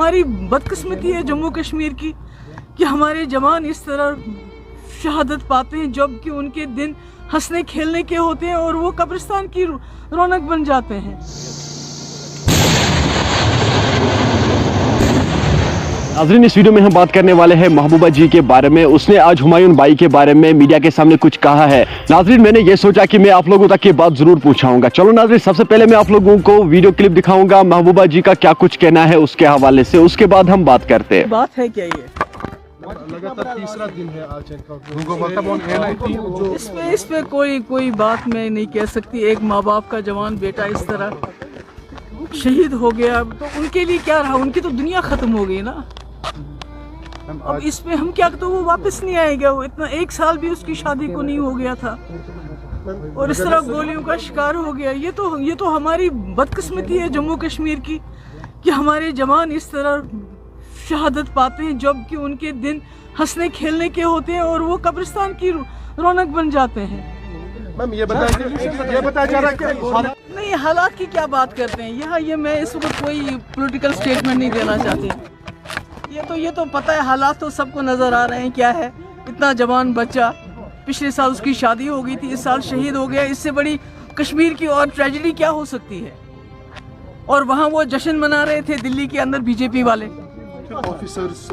हमारी बदकिस्मती है जम्मू कश्मीर की कि हमारे जवान इस तरह शहादत पाते हैं जबकि उनके दिन हंसने खेलने के होते हैं और वो कब्रिस्तान की रौनक बन जाते हैं। नाज़रीन, इस वीडियो में हम बात करने वाले हैं महबूबा जी के बारे में। उसने आज हुमायूं बाई के बारे में मीडिया के सामने कुछ कहा है। नाज़रीन, मैंने ये सोचा कि मैं आप लोगों तक ये बात जरूर पहुंचाऊंगा। चलो नाज़रीन, सबसे पहले मैं आप लोगों को वीडियो क्लिप दिखाऊंगा महबूबा जी का क्या कुछ कहना है उसके हवाले से, उसके बाद हम बात करते हैं। बात है क्या ये लगातार तीसरा दिन है आज इस पे कोई बात मैं नहीं कह सकती। एक माँ बाप का जवान बेटा इस तरह शहीद हो गया तो उनके लिए क्या रहा, उनकी तो दुनिया खत्म हो गई ना। अब इस पे हम क्या, तो वो वापस नहीं आएगा। वो इतना 1 साल भी उसकी शादी को नहीं हो गया था और इस तरह गोलियों का शिकार हो गया। ये तो हमारी बदकिस्मती है जम्मू कश्मीर की कि हमारे जवान इस तरह शहादत पाते हैं जबकि उनके दिन हंसने खेलने के होते हैं और वो कब्रिस्तान की रौनक बन जाते हैं। मैम ये बताया जा रहा है कि नहीं, हालात की क्या बात करते हैं यहाँ। ये मैं इस वक्त कोई पॉलिटिकल स्टेटमेंट नहीं देना चाहती। ये तो पता है, हालात तो सबको नजर आ रहे हैं क्या है। इतना जवान बच्चा, पिछले साल उसकी शादी हो गई थी, इस साल शहीद हो गया। इससे बड़ी कश्मीर की और ट्रेजेडी क्या हो सकती है। और वहाँ वो जश्न मना रहे थे दिल्ली के अंदर बीजेपी वाले। ऑफिसर्स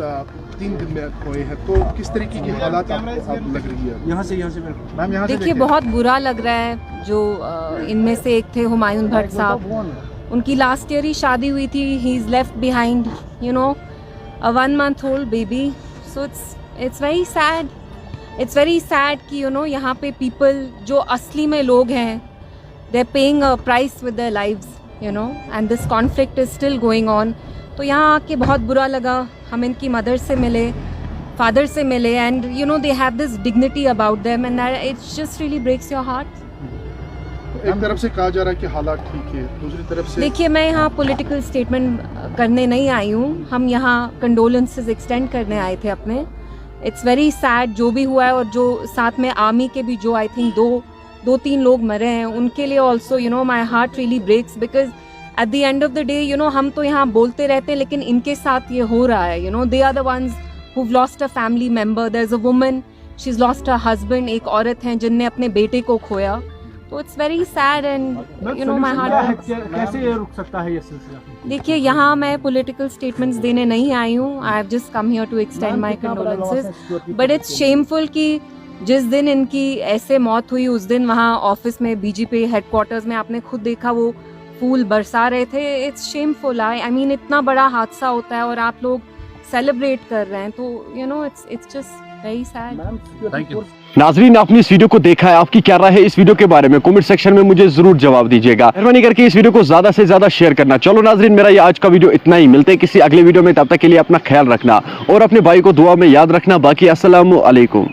3 दिन में खोए हैं, तो किस तरीके की हालात आपको लग रही है? यहाँ से मैम यहाँ से देखिए, बहुत बुरा लग रहा है। जो इनमें से एक थे हुमायूं भट्ट साहब, उनकी लास्ट ईयर ही शादी हुई थी। He is left behind a 1-month-old baby, so it's very sad. It's very sad कि यहाँ पे people जो असली में लोग हैं, they're paying a price with their lives, and this conflict is still going on. तो यहाँ आके बहुत बुरा लगा। हम इनकी मदर से मिले, फादर से मिले, and they have this dignity about them, and that it just really breaks your heart. एक तरफ से कहा जा रहा है कि हालात ठीक है, दूसरी तरफ से देखिए, मैं यहाँ पॉलिटिकल स्टेटमेंट करने नहीं आई हूँ। हम यहाँ कंडोलेंसेस एक्सटेंड करने आए थे अपने। इट्स वेरी सैड जो भी हुआ है, और जो साथ में आर्मी के भी जो आई थिंक 2-3 लोग मरे हैं, उनके लिए also my heart really breaks, because at the end of the day हम तो यहाँ बोलते रहते हैं, लेकिन इनके साथ ये हो रहा है। They are the ones who lost a family member. There is a woman, she is lost a husband. एक औरत हैं जिनने अपने बेटे को खोया। तो it's very sad and my heart. कैसे ये रुक सकता है ये सिलसिला? देखिए, यहाँ मैं पॉलिटिकल स्टेटमेंट्स देने नहीं आई हूँ। I have just come here to extend my condolences, but it's shameful कि जिस दिन इनकी ऐसे मौत हुई उस दिन वहाँ ऑफिस में बीजेपी हेडक्वार्टर्स में आपने खुद देखा वो फूल बरसा रहे थे। It's shameful. आई मीन इतना बड़ा हादसा होता है और आप लोग सेलिब्रेट कर रहे हैं, तो it's just very sad. Thank you. नाज़रीन, आपने इस वीडियो को देखा है, आपकी क्या राय है इस वीडियो के बारे में? कमेंट सेक्शन में मुझे जरूर जवाब दीजिएगा। मेहरबानी करके इस वीडियो को ज्यादा से ज्यादा शेयर करना। चलो नाज़रीन, मेरा ये आज का वीडियो इतना ही। मिलते हैं किसी अगले वीडियो में, तब तक के लिए अपना ख्याल रखना और अपने भाई को दुआ में याद रखना। बाकी अस्सलामु अलैकुम।